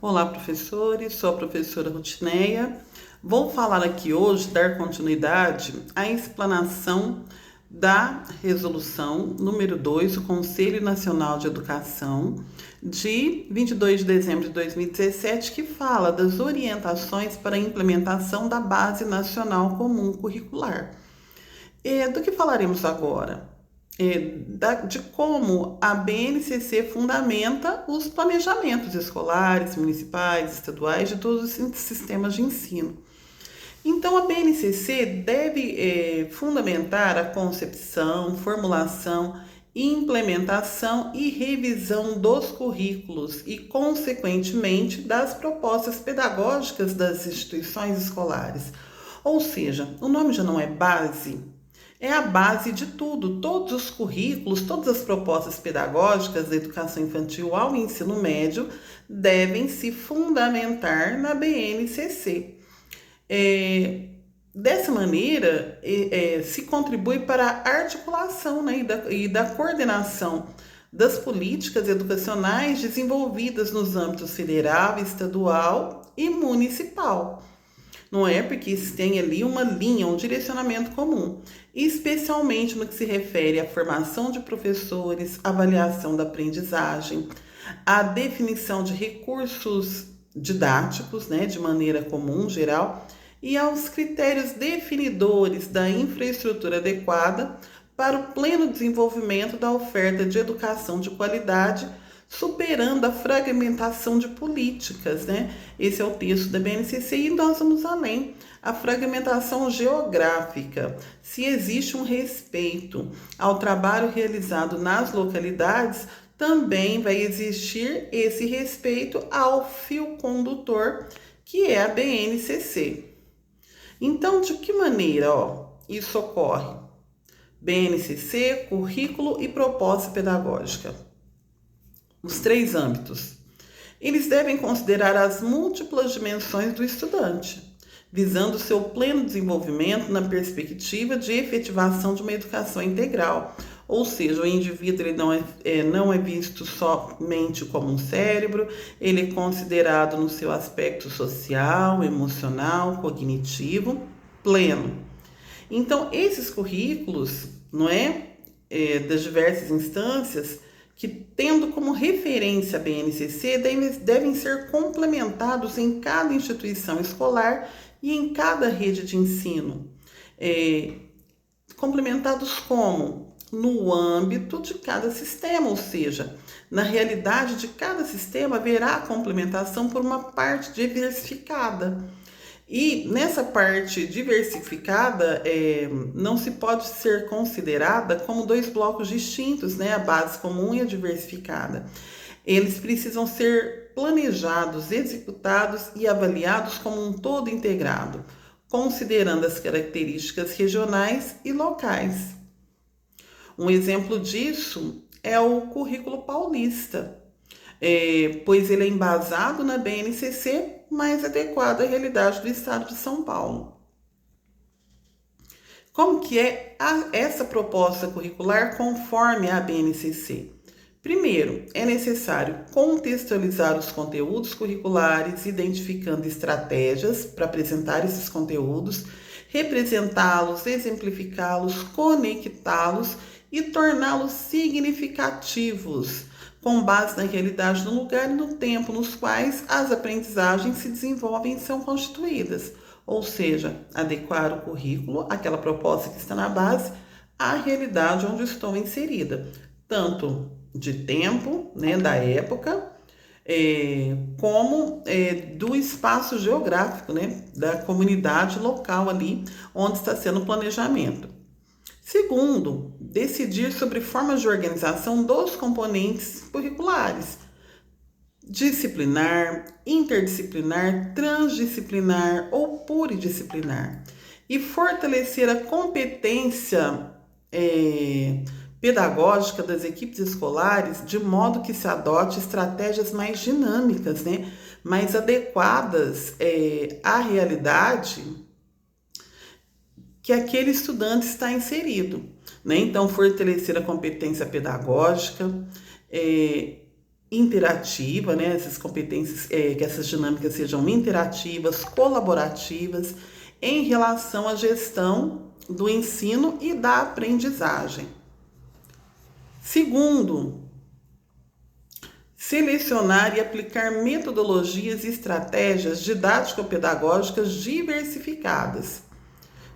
Olá, professores. Sou a professora Rutineia. Vou falar aqui hoje, dar continuidade à explanação da resolução número 2 do Conselho Nacional de Educação, de 22 de dezembro de 2017, que fala das orientações para a implementação da Base Nacional Comum Curricular. Do que falaremos agora? De como a BNCC fundamenta os planejamentos escolares, municipais, estaduais, de todos os sistemas de ensino. Então, a BNCC deve fundamentar a concepção, formulação, implementação e revisão dos currículos e, consequentemente, das propostas pedagógicas das instituições escolares. Ou seja, o nome já não é base, é a base de tudo. Todos os currículos, todas as propostas pedagógicas da educação infantil ao ensino médio devem se fundamentar na BNCC. Dessa maneira, se contribui para a articulação, né, e da coordenação das políticas educacionais desenvolvidas nos âmbitos federal, estadual e municipal. Não é? Porque se tem ali uma linha, um direcionamento comum, especialmente no que se refere à formação de professores, avaliação da aprendizagem, a definição de recursos didáticos, né, de maneira comum, geral, e aos critérios definidores da infraestrutura adequada para o pleno desenvolvimento da oferta de educação de qualidade, superando a fragmentação de políticas, né? Esse é o texto da BNCC e nós vamos além. A fragmentação geográfica. Se existe um respeito ao trabalho realizado nas localidades, também vai existir esse respeito ao fio condutor, que é a BNCC. Então, de que maneira isso ocorre? BNCC, currículo e proposta pedagógica. Os três âmbitos. Eles devem considerar as múltiplas dimensões do estudante, visando seu pleno desenvolvimento na perspectiva de efetivação de uma educação integral. Ou seja, o indivíduo ele não é visto somente como um cérebro, ele é considerado no seu aspecto social, emocional, cognitivo, pleno. Então, esses currículos, não é, das diversas instâncias, que tendo como referência a BNCC, devem ser complementados em cada instituição escolar e em cada rede de ensino. Complementados como? No âmbito de cada sistema, ou seja, na realidade de cada sistema haverá complementação por uma parte diversificada. E nessa parte diversificada, não se pode ser considerada como dois blocos distintos, né? A base comum e a diversificada. Eles precisam ser planejados, executados e avaliados como um todo integrado, considerando as características regionais e locais. Um exemplo disso é o currículo paulista, pois ele é embasado na BNCC, mais adequado à realidade do estado de São Paulo. Como que é essa proposta curricular conforme a BNCC? Primeiro, é necessário contextualizar os conteúdos curriculares, identificando estratégias para apresentar esses conteúdos, representá-los, exemplificá-los, conectá-los e torná-los significativos, com base na realidade do lugar e no tempo nos quais as aprendizagens se desenvolvem e são constituídas. Ou seja, adequar o currículo, aquela proposta que está na base, à realidade onde estou inserida, tanto de tempo, né, da época, como do espaço geográfico, né, da comunidade local ali onde está sendo o planejamento. Segundo, decidir sobre formas de organização dos componentes curriculares: disciplinar, interdisciplinar, transdisciplinar ou pluridisciplinar. E fortalecer a competência pedagógica das equipes escolares, de modo que se adote estratégias mais dinâmicas, né, mais adequadas à realidade que aquele estudante está inserido, né? Então, fortalecer a competência pedagógica, interativa, né? Essas competências, que essas dinâmicas sejam interativas, colaborativas, em relação à gestão do ensino e da aprendizagem. Segundo, selecionar e aplicar metodologias e estratégias didático-pedagógicas diversificadas,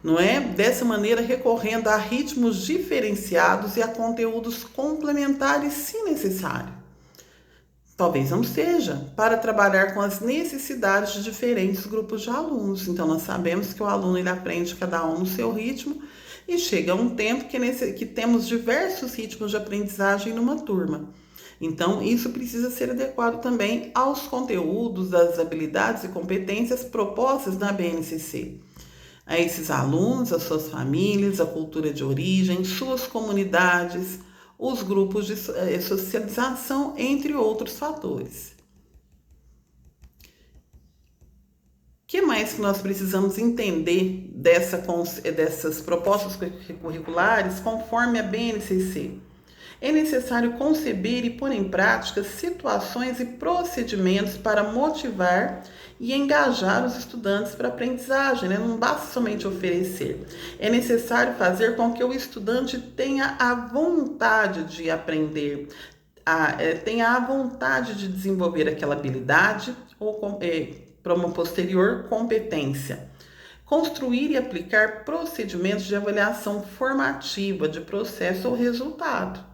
não é? Dessa maneira, recorrendo a ritmos diferenciados e a conteúdos complementares, se necessário. Talvez não seja, para trabalhar com as necessidades de diferentes grupos de alunos. Então, nós sabemos que o aluno ele aprende cada um no seu ritmo e chega um tempo que temos diversos ritmos de aprendizagem numa turma. Então, isso precisa ser adequado também aos conteúdos, das habilidades e competências propostas na BNCC. A esses alunos, as suas famílias, a cultura de origem, suas comunidades, os grupos de socialização, entre outros fatores. O que mais que nós precisamos entender dessas propostas curriculares conforme a BNCC? É necessário conceber e pôr em prática situações e procedimentos para motivar e engajar os estudantes para a aprendizagem, né? Não basta somente oferecer. É necessário fazer com que o estudante tenha a vontade de aprender, tenha a vontade de desenvolver aquela habilidade ou para uma posterior competência. Construir e aplicar procedimentos de avaliação formativa de processo ou resultado.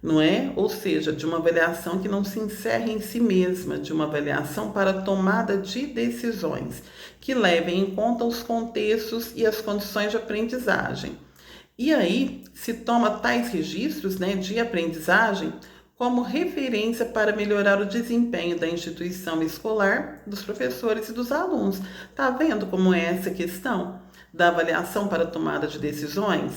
Não é? Ou seja, de uma avaliação que não se encerre em si mesma, de uma avaliação para tomada de decisões, que levem em conta os contextos e as condições de aprendizagem. E aí se toma tais registros, né, de aprendizagem como referência para melhorar o desempenho da instituição escolar, dos professores e dos alunos. Tá vendo como é essa questão da avaliação para tomada de decisões?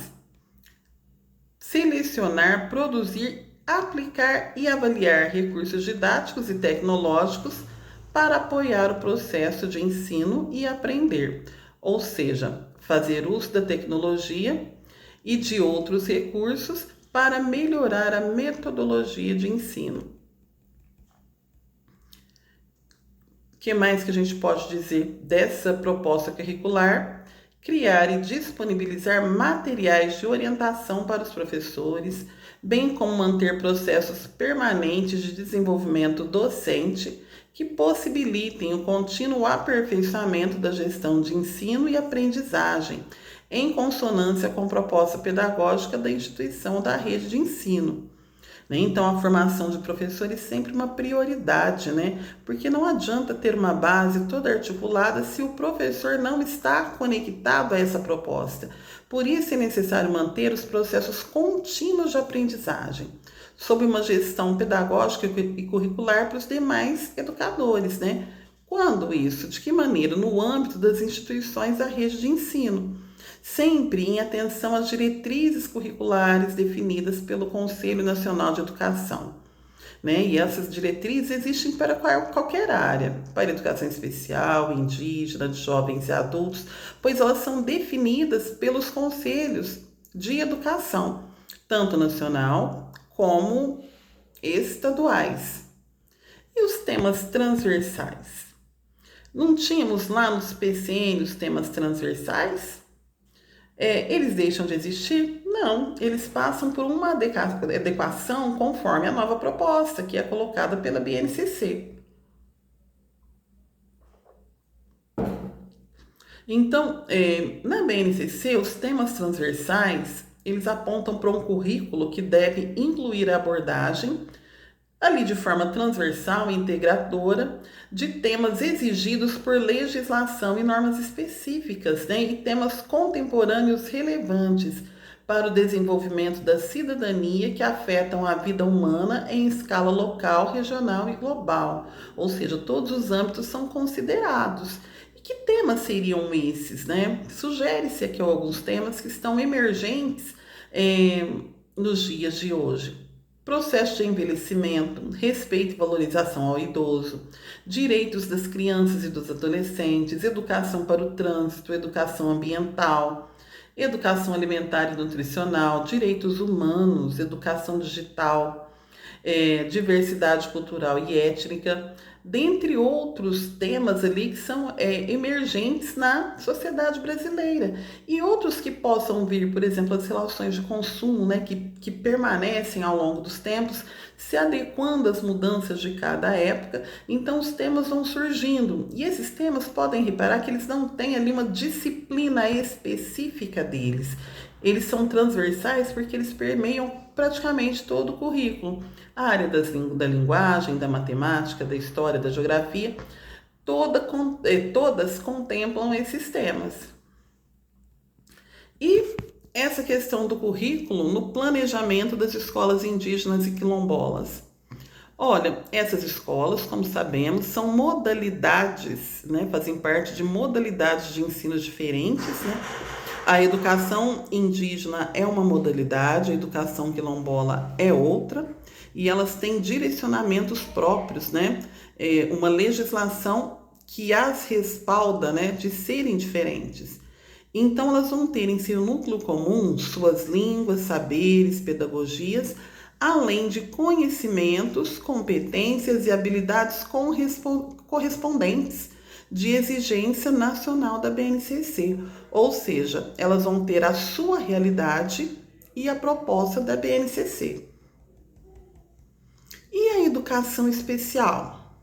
Selecionar, produzir, aplicar e avaliar recursos didáticos e tecnológicos para apoiar o processo de ensino e aprender, ou seja, fazer uso da tecnologia e de outros recursos para melhorar a metodologia de ensino. O que mais que a gente pode dizer dessa proposta curricular? Criar e disponibilizar materiais de orientação para os professores, bem como manter processos permanentes de desenvolvimento docente que possibilitem o contínuo aperfeiçoamento da gestão de ensino e aprendizagem, em consonância com a proposta pedagógica da instituição ou da rede de ensino. Então, a formação de professores é sempre uma prioridade, né? Porque não adianta ter uma base toda articulada se o professor não está conectado a essa proposta. Por isso é necessário manter os processos contínuos de aprendizagem, sob uma gestão pedagógica e curricular para os demais educadores, né? Quando isso? De que maneira? No âmbito das instituições da rede de ensino, sempre em atenção às diretrizes curriculares definidas pelo Conselho Nacional de Educação, né? E essas diretrizes existem para qualquer área, para educação especial, indígena, de jovens e adultos, pois elas são definidas pelos conselhos de educação, tanto nacional como estaduais. E os temas transversais? Não tínhamos lá nos PCN os temas transversais? Eles deixam de existir? Não, eles passam por uma adequação conforme a nova proposta que é colocada pela BNCC. Então, na BNCC, os temas transversais, eles apontam para um currículo que deve incluir a abordagem ali de forma transversal e integradora, de temas exigidos por legislação e normas específicas, né? E temas contemporâneos relevantes para o desenvolvimento da cidadania que afetam a vida humana em escala local, regional e global. Ou seja, todos os âmbitos são considerados. E que temas seriam esses, né? Sugere-se aqui alguns temas que estão emergentes nos dias de hoje. Processo de envelhecimento, respeito e valorização ao idoso, direitos das crianças e dos adolescentes, educação para o trânsito, educação ambiental, educação alimentar e nutricional, direitos humanos, educação digital, diversidade cultural e étnica, dentre outros temas ali que são emergentes na sociedade brasileira. E outros que possam vir, por exemplo, as relações de consumo, né, que permanecem ao longo dos tempos, se adequando às mudanças de cada época, então os temas vão surgindo. E esses temas podem reparar que eles não têm ali uma disciplina específica deles. Eles são transversais porque eles permeiam praticamente todo o currículo. A área da linguagem, da matemática, da história, da geografia, todas contemplam esses temas. E essa questão do currículo no planejamento das escolas indígenas e quilombolas. Olha, essas escolas, como sabemos, são modalidades, né, fazem parte de modalidades de ensino diferentes, né? A educação indígena é uma modalidade, a educação quilombola é outra, e elas têm direcionamentos próprios, né? Uma legislação que as respalda, né, de serem diferentes. Então, elas vão ter em seu núcleo comum suas línguas, saberes, pedagogias, além de conhecimentos, competências e habilidades correspondentes de exigência nacional da BNCC, ou seja, elas vão ter a sua realidade e a proposta da BNCC. E a educação especial?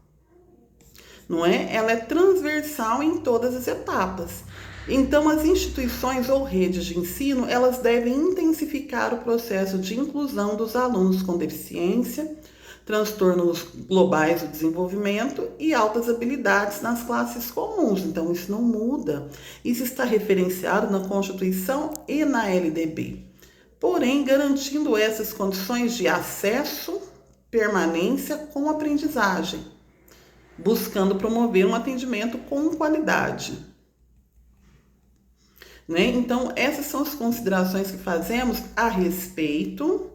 Não é? Ela é transversal em todas as etapas. Então, as instituições ou redes de ensino, elas devem intensificar o processo de inclusão dos alunos com deficiência, transtornos globais do desenvolvimento e altas habilidades nas classes comuns. Então, isso não muda. Isso está referenciado na Constituição e na LDB. Porém, garantindo essas condições de acesso, permanência com aprendizagem, buscando promover um atendimento com qualidade. Né? Então, essas são as considerações que fazemos a respeito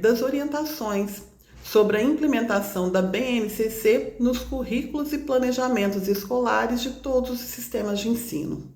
das orientações sobre a implementação da BNCC nos currículos e planejamentos escolares de todos os sistemas de ensino.